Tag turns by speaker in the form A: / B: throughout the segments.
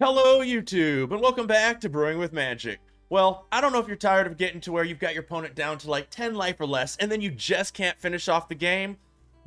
A: Hello YouTube, and welcome back to Brewing with Magic. Well, I don't know if you're tired of getting to where you've got your opponent down to like 10 life or less, and then you just can't finish off the game.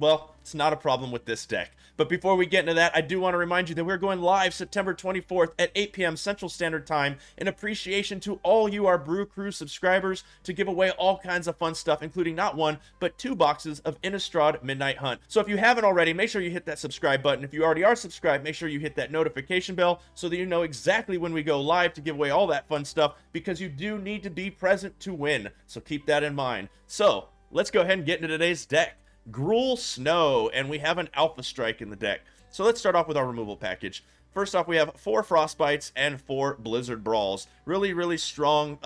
A: Well, it's not a problem with this deck. But before we get into that, I do want to remind you that we're going live September 24th at 8 p.m. Central Standard Time in appreciation to all you, our Brew Crew subscribers, to give away all kinds of fun stuff, including not one, but 2 boxes of Innistrad Midnight Hunt. So if you haven't already, make sure you hit that subscribe button. If you already are subscribed, make sure you hit that notification bell so that you know exactly when we go live to give away all that fun stuff, because you do need to be present to win. So keep that in mind. So let's go ahead and get into today's deck. Gruul Snow, and we have an Alpha Strike in the deck. So let's start off with our removal package. First off, we have 4 Frostbites and 4 Blizzard Brawls. Really strong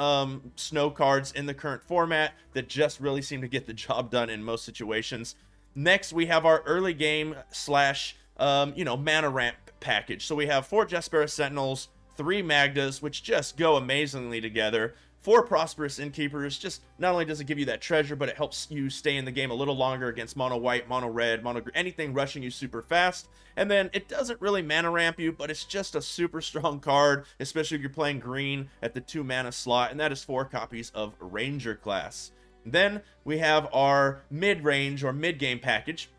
A: snow cards in the current format that just really seem to get the job done in most situations. Next, we have our early game slash, mana ramp package. So we have 4 Jespera Sentinels, 3 Magdas, which just go amazingly together. 4 Prosperous Innkeepers. Just not only does it give you that treasure, but it helps you stay in the game a little longer against mono white, mono red, mono green, anything rushing you super fast. And then it doesn't really mana ramp you, but it's just a super strong card, especially if you're playing green at the 2 mana slot, and that is 4 copies of Ranger class. Then we have our mid-range or mid-game package.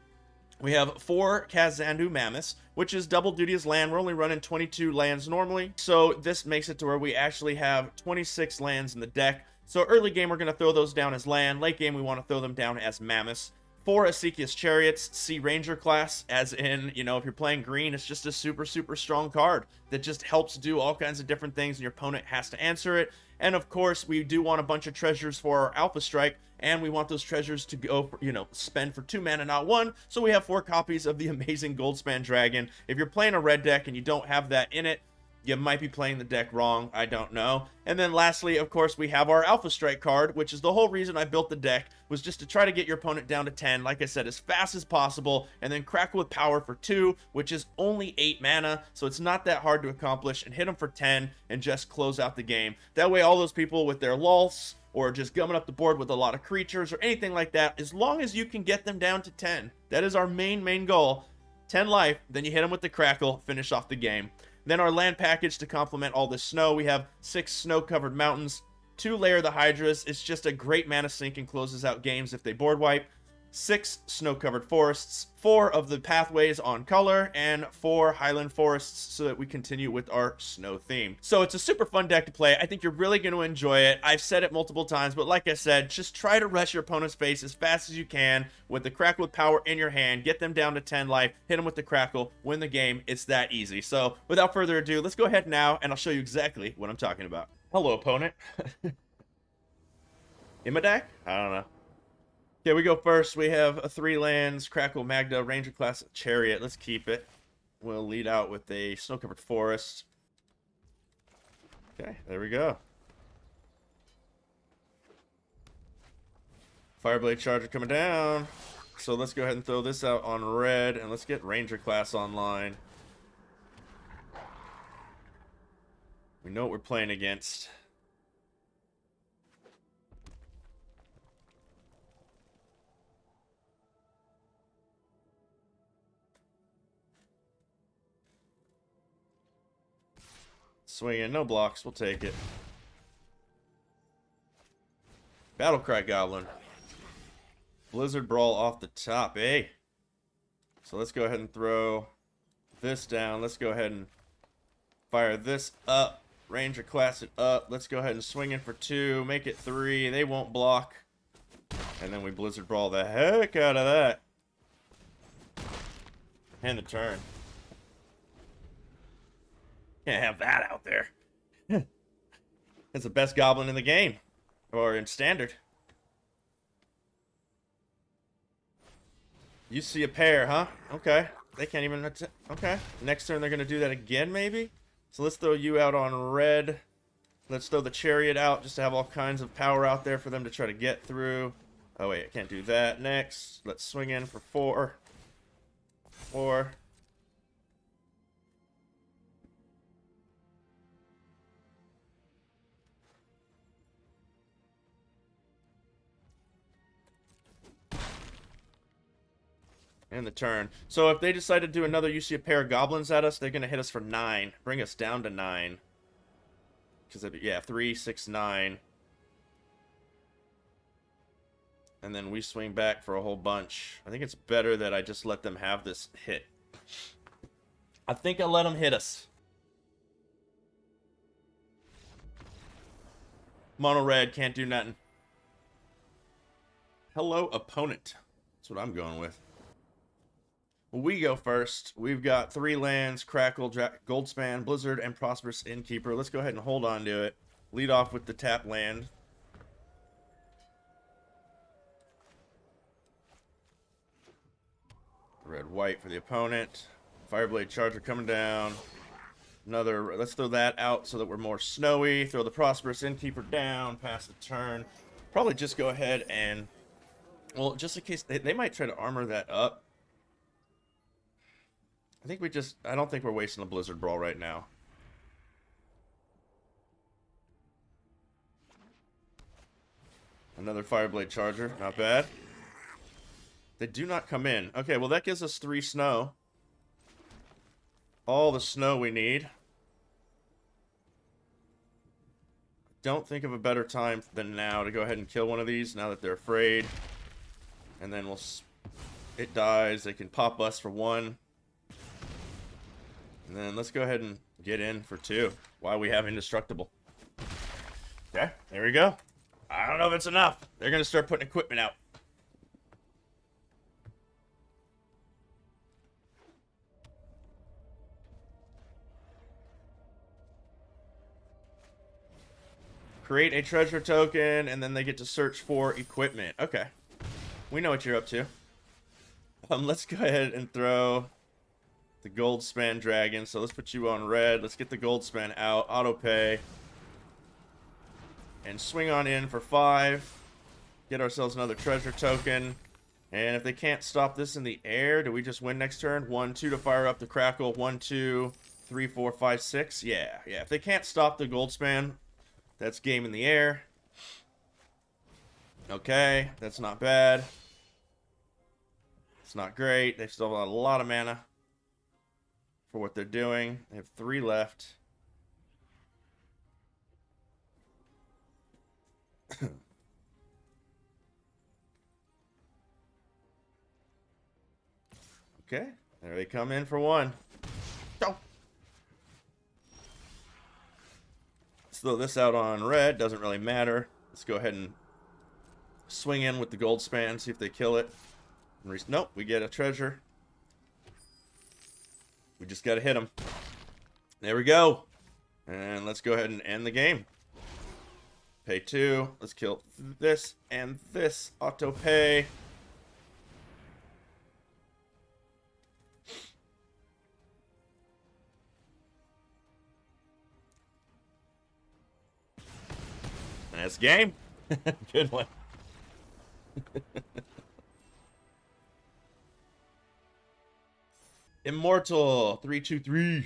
A: We have 4 Kazandu Mammoths, which is double duty as land. We're only running 22 lands normally, so this makes it to where we actually have 26 lands in the deck. So early game, we're going to throw those down as land. Late game, we want to throw them down as Mammoths. 4 Ezekiel's Chariots, C Ranger class, as in, if you're playing green, it's just a super strong card that just helps do all kinds of different things, and your opponent has to answer it. And of course, we do want a bunch of treasures for our Alpha Strike, and we want those treasures to go for, spend for 2 mana, not 1. So we have 4 copies of the amazing Goldspan Dragon. If you're playing a red deck and you don't have that in it, you might be playing the deck wrong. I don't know. And then lastly, of course, we have our Alpha Strike card, which is the whole reason I built the deck, was just to try to get your opponent down to 10, like I said, as fast as possible, and then Crackle with Power for 2, which is only 8 mana, so it's not that hard to accomplish, and hit them for 10, and just close out the game. That way, all those people with their lulls, or just gumming up the board with a lot of creatures, or anything like that, as long as you can get them down to 10. That is our main goal. 10 life, then you hit them with the Crackle, finish off the game. Then our land package to complement all this snow, we have 6 snow-covered mountains, 2 Lair the Hydras. It's just a great mana sink and closes out games if they board wipe. 6 snow-covered forests, 4 of the pathways on color, and 4 highland forests so that we continue with our snow theme. So it's a super fun deck to play. I think you're really going to enjoy it. I've said it multiple times, but like I said, just try to rush your opponent's face as fast as you can with the Crackle with Power in your hand. Get them down to 10 life, hit them with the Crackle, win the game. It's that easy. So without further ado, let's go ahead now, and I'll show you exactly what I'm talking about. Hello, opponent. In my deck? I don't know. Okay, we go first. We have 3 lands, Crackle, Magda, Ranger class, Chariot. Let's keep it. We'll lead out with a snow-covered forest. Okay, there we go. Fireblade Charger coming down. So let's go ahead and throw this out on red, and let's get Ranger class online. We know what we're playing against. Swinging, no blocks, we'll take it. Battlecry Goblin. Blizzard Brawl off the top, eh? So let's go ahead and throw this down. Let's go ahead and fire this up. Ranger class it up. Let's go ahead and swing in for 2. Make it 3. They won't block. And then we Blizzard Brawl the heck out of that. And the turn. Can't have that out there. That's the best goblin in the game. Or in standard. You see a pair, huh? Okay. They can't even... Okay. Next turn they're going to do that again, maybe? So let's throw you out on red. Let's throw the Chariot out just to have all kinds of power out there for them to try to get through. Oh, wait. I can't do that. Next. Let's swing in for 4. 4. And the turn. So if they decide to do another, you see a pair of goblins at us, they're going to hit us for 9. Bring us down to 9. Because, yeah, 3, 6, 9. And then we swing back for a whole bunch. I think it's better that I just let them have this hit. I think I'll let them hit us. Mono red, can't do nothing. Hello, opponent. That's what I'm going with. We go first. We've got 3 lands, Crackle, Goldspan, Blizzard, and Prosperous Innkeeper. Let's go ahead and hold on to it. Lead off with the tap land. Red-white for the opponent. Fireblade Charger coming down. Another, let's throw that out so that we're more snowy. Throw the Prosperous Innkeeper down, pass the turn. Probably just go ahead and, well, just in case, they might try to armor that up. I don't think we're wasting a Blizzard Brawl right now. Another Fireblade Charger, not bad. They do not come in. Okay, well that gives us 3 snow. All the snow we need. Don't think of a better time than now to go ahead and kill one of these now that they're afraid. And then it dies. They can pop us for 1. And then let's go ahead and get in for 2 while we have Indestructible. Okay, there we go. I don't know if it's enough. They're going to start putting equipment out. Create a treasure token, and then they get to search for equipment. Okay. We know what you're up to. Let's go ahead and throw the Goldspan Dragon. So let's put you on red. Let's get the Goldspan out. Auto pay. And swing on in for 5. Get ourselves another treasure token. And if they can't stop this in the air, do we just win next turn? 1, 2 to fire up the Crackle. 1, 2, 3, 4, 5, 6. Yeah. If they can't stop the Goldspan, that's game in the air. Okay, that's not bad. It's not great. They still have a lot of mana for what they're doing. They have 3 left. Okay, there they come in for 1. Go. Let's throw this out on red. Doesn't really matter. Let's go ahead and swing in with the Goldspan, see if they kill it. Nope, we get a treasure. We just got to hit them. There we go. And let's go ahead and end the game. Pay 2. Let's kill this and this. Auto pay. That's game. Good one. Immortal 3/2/3.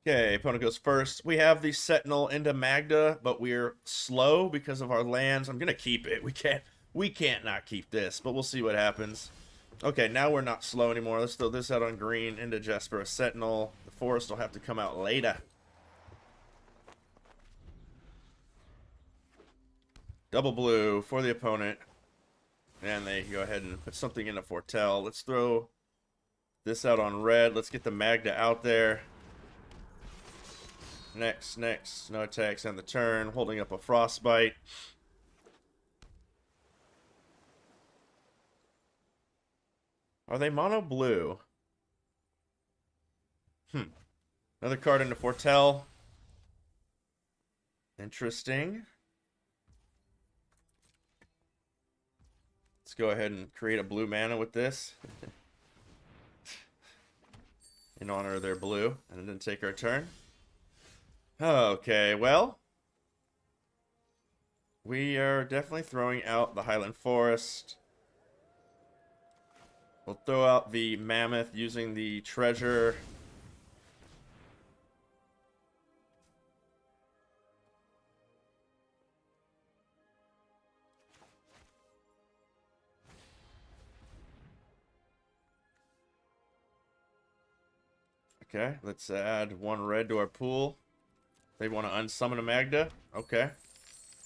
A: Okay, opponent goes first. We have the Sentinel into Magda, but we're slow because of our lands. I'm gonna keep it. We can't not keep this, but we'll see what happens. Okay, now we're not slow anymore. Let's throw this out on green into Jesper, a Sentinel. The Forest will have to come out later. Double blue for the opponent. And they go ahead and put something in a Foretell. Let's throw this out on red. Let's get the Magda out there. Next. No attacks on the turn. Holding up a Frostbite. Are they mono blue? Another card into Foretell. Interesting. Let's go ahead and create a blue mana with this. In honor of their blue. And then take our turn. Okay, well. We are definitely throwing out the Highland Forest. We'll throw out the Mammoth using the treasure. Okay, let's add 1 red to our pool. They want to unsummon a Magda. Okay.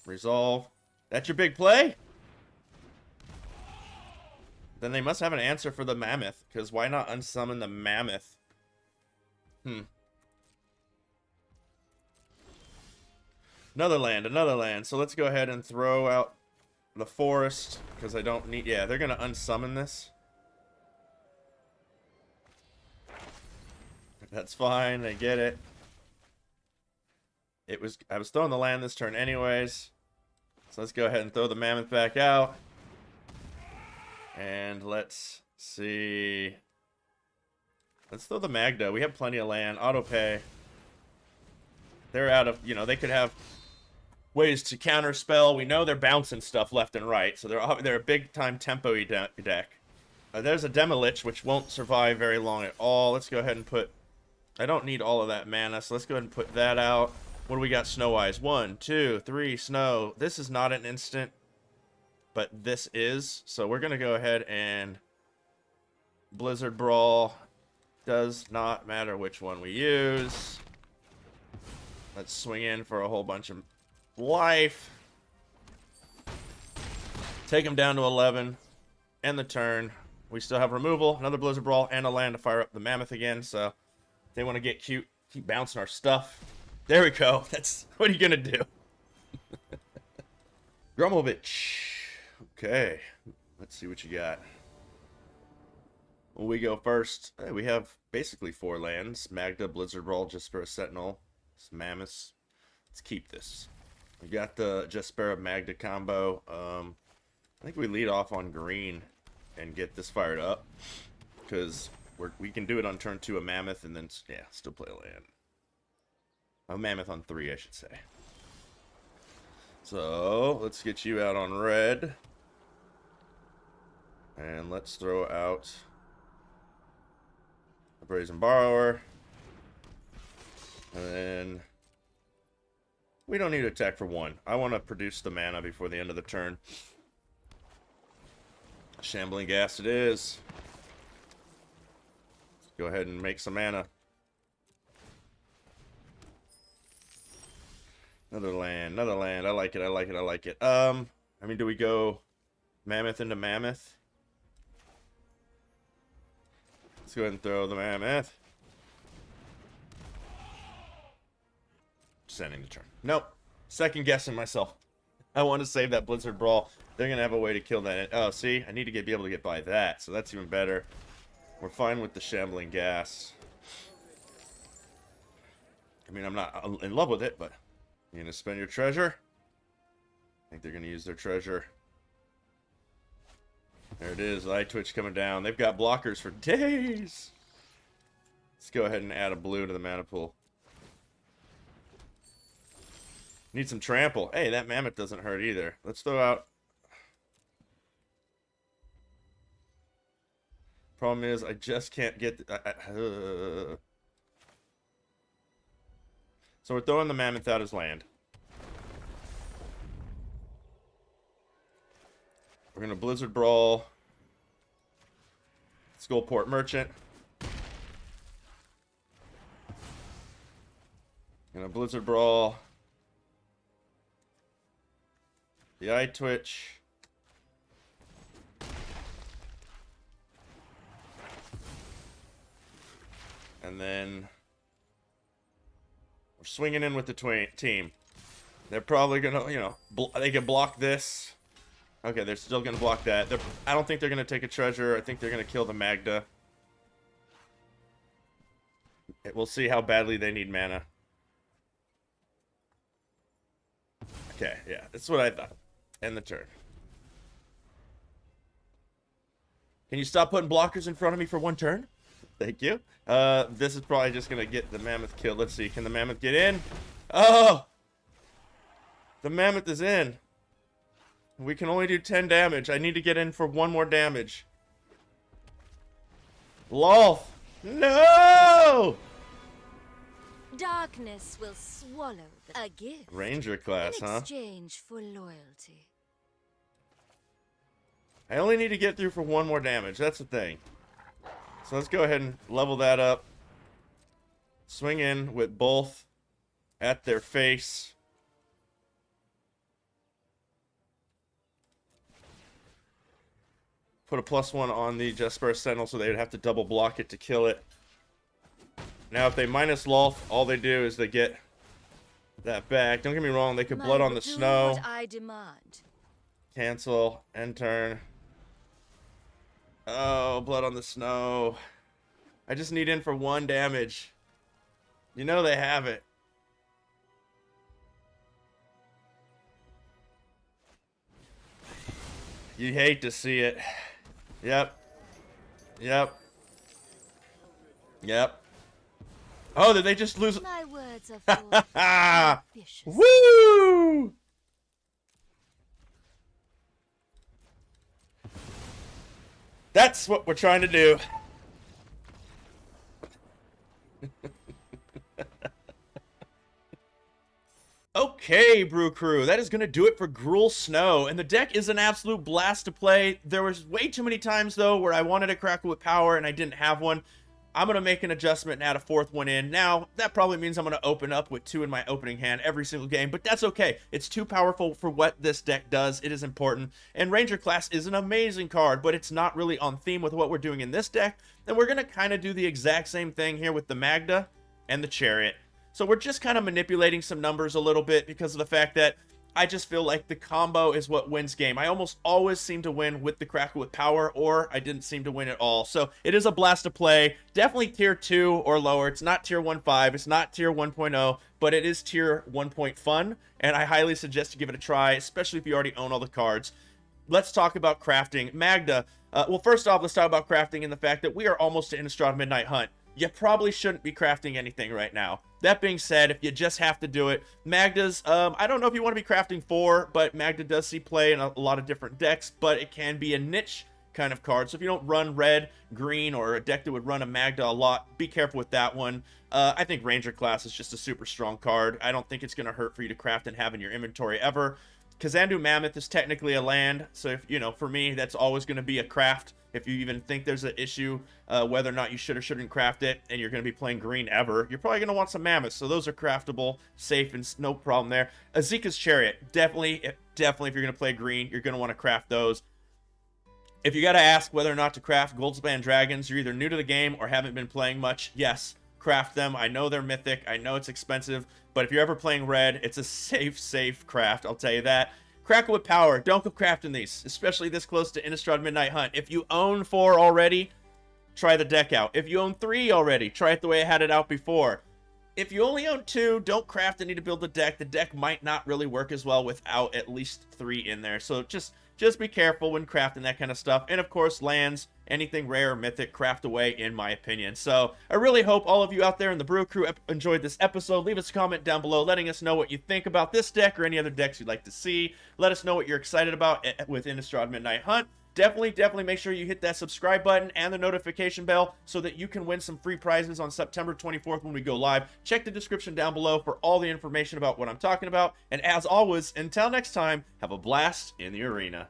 A: Resolve. That's your big play? Then they must have an answer for the Mammoth, because why not unsummon the Mammoth? Another land, another land. So let's go ahead and throw out the forest, because I don't need... Yeah, they're going to unsummon this. That's fine, I get it. I was throwing the land this turn anyways. So let's go ahead and throw the Mammoth back out. And let's see. Let's throw the Magda. We have plenty of land. Auto pay. They're out of, you know, they could have ways to counter spell. We know they're bouncing stuff left and right. So they're a big time tempo-y deck. There's a Demolich, which won't survive very long at all. Let's go ahead and put... I don't need all of that mana, so let's go ahead and put that out. What do we got snow-wise? 1, 2, 3, snow. This is not an instant, but this is. So we're going to go ahead and Blizzard Brawl. Does not matter which one we use. Let's swing in for a whole bunch of life. Take them down to 11. End the turn. We still have removal, another Blizzard Brawl, and a land to fire up the Mammoth again. So if they want to get cute, keep bouncing our stuff. There we go. That's what are you gonna do? Grumovich. Okay. Let's see what you got. Well, we go first. We have basically 4 lands. Magda, Blizzard Brawl, Jaspera Sentinel. Some Mammoths. Let's keep this. We got the Jaspera Magda combo. I think we lead off on green and get this fired up. Because we can do it on turn 2, a Mammoth, and then, yeah, still play a land. A Mammoth on 3, I should say. So, let's get you out on red. And let's throw out the Brazen Borrower. And then... we don't need to attack for 1. I want to produce the mana before the end of the turn. Shambling Ghast it is. Let's go ahead and make some mana. Another land, another land. I like it, I like it, I like it. I mean, do we go Mammoth into Mammoth? Let's go ahead and throw the Mammoth. Just ending the turn. Nope. Second guessing myself. I want to save that Blizzard Brawl. They're going to have a way to kill that. Oh, see? I need to be able to get by that, so that's even better. We're fine with the Shambling Ghast. I mean, I'm not in love with it, but... you're going to spend your treasure? I think they're going to use their treasure. There it is. Eye Twitch coming down. They've got blockers for days. Let's go ahead and add a blue to the mana pool. Need some trample. Hey, that Mammoth doesn't hurt either. Let's throw out... problem is, I just can't get... So we're throwing the Mammoth out as land. We're going to Blizzard Brawl. Skullport Merchant. Going to Blizzard Brawl. The Eye Twitch. And then... we're swinging in with the team. They're probably going to, you know, they can block this. Okay, they're still going to block that. I don't think they're going to take a treasure. I think they're going to kill the Magda. We'll see how badly they need mana. Okay, yeah, that's what I thought. End the turn. Can you stop putting blockers in front of me for 1 turn? Thank you. This is probably just going to get the Mammoth killed. Let's see. Can the Mammoth get in? Oh! The Mammoth is in. We can only do 10 damage. I need to get in for 1 more damage. Lol. No!
B: Darkness will swallow a gift.
A: Ranger class,
B: in exchange for loyalty.
A: I only need to get through for 1 more damage. That's the thing. So let's go ahead and level that up. Swing in with both at their face. Put a +1 on the Jesper Sentinel so they would have to double block it to kill it. Now if they minus Lolth, all they do is they get that back. Don't get me wrong, they could blood on the snow.
B: What I demand.
A: Cancel, end turn. Oh, blood on the snow. I just need in for 1 damage. You know they have it. You hate to see it. Yep. Yep. Yep. Oh, did they just lose?
B: My words are full
A: Ah!
B: ambitious.
A: Woo! That's what we're trying to do. Okay, Brew Crew, that is going to do it for Gruul Snow, and the deck is an absolute blast to play. There was way too many times, though, where I wanted a Crackle with Power and I didn't have one. I'm going to make an adjustment and add a 4th one in. Now, that probably means I'm going to open up with 2 in my opening hand every single game, but that's okay. It's too powerful for what this deck does. It is important, and Ranger Class is an amazing card, but it's not really on theme with what we're doing in this deck, and we're going to kind of do the exact same thing here with the Magda and the Chariot. So we're just kind of manipulating some numbers a little bit because of the fact that I just feel like the combo is what wins game. I almost always seem to win with the Crackle with Power, or I didn't seem to win at all. So it is a blast to play. Definitely tier 2 or lower. It's not tier 1.5. It's not tier 1.0, but it is tier 1 point fun, and I highly suggest you give it a try, especially if you already own all the cards. Let's talk about crafting. Magda, well, first off, let's talk about crafting and the fact that we are almost to Innistrad Midnight Hunt. You probably shouldn't be crafting anything right now. That being said, if you just have to do it, Magda's, I don't know if you want to be crafting 4, but Magda does see play in a lot of different decks, but it can be a niche kind of card. So if you don't run red, green, or a deck that would run a Magda a lot, be careful with that one. I think Ranger Class is just a super strong card. I don't think it's going to hurt for you to craft and have in your inventory ever. Kazandu Mammoth is technically a land, so if, you know, for me, that's always going to be a craft. If you even think there's an issue whether or not you should or shouldn't craft it, and you're going to be playing green ever, you're probably going to want some Mammoths. So those are craftable, safe, and no problem there. Azeka's Chariot, definitely if you're going to play green, you're going to want to craft those. If you got to ask whether or not to craft Goldspan Dragons, you're either new to the game or haven't been playing much. Yes, craft them. I know they're mythic. I know it's expensive, but if you're ever playing red, it's a safe craft. I'll tell you that. Crackle with Power. Don't go crafting these, especially this close to Innistrad Midnight Hunt. If you own 4 already, try the deck out. If you own 3 already, try it the way I had it out before. If you only own 2, don't craft and need to build the deck. The deck might not really work as well without at least 3 in there. So just be careful when crafting that kind of stuff. And of course, lands, anything rare or mythic, craft away, in my opinion. So I really hope all of you out there in the Brew Crew enjoyed this episode. Leave us a comment down below letting us know what you think about this deck or any other decks you'd like to see. Let us know what you're excited about with Innistrad Midnight Hunt. Definitely make sure you hit that subscribe button and the notification bell so that you can win some free prizes on September 24th when we go live. Check the description down below for all the information about what I'm talking about. And as always, until next time, have a blast in the arena.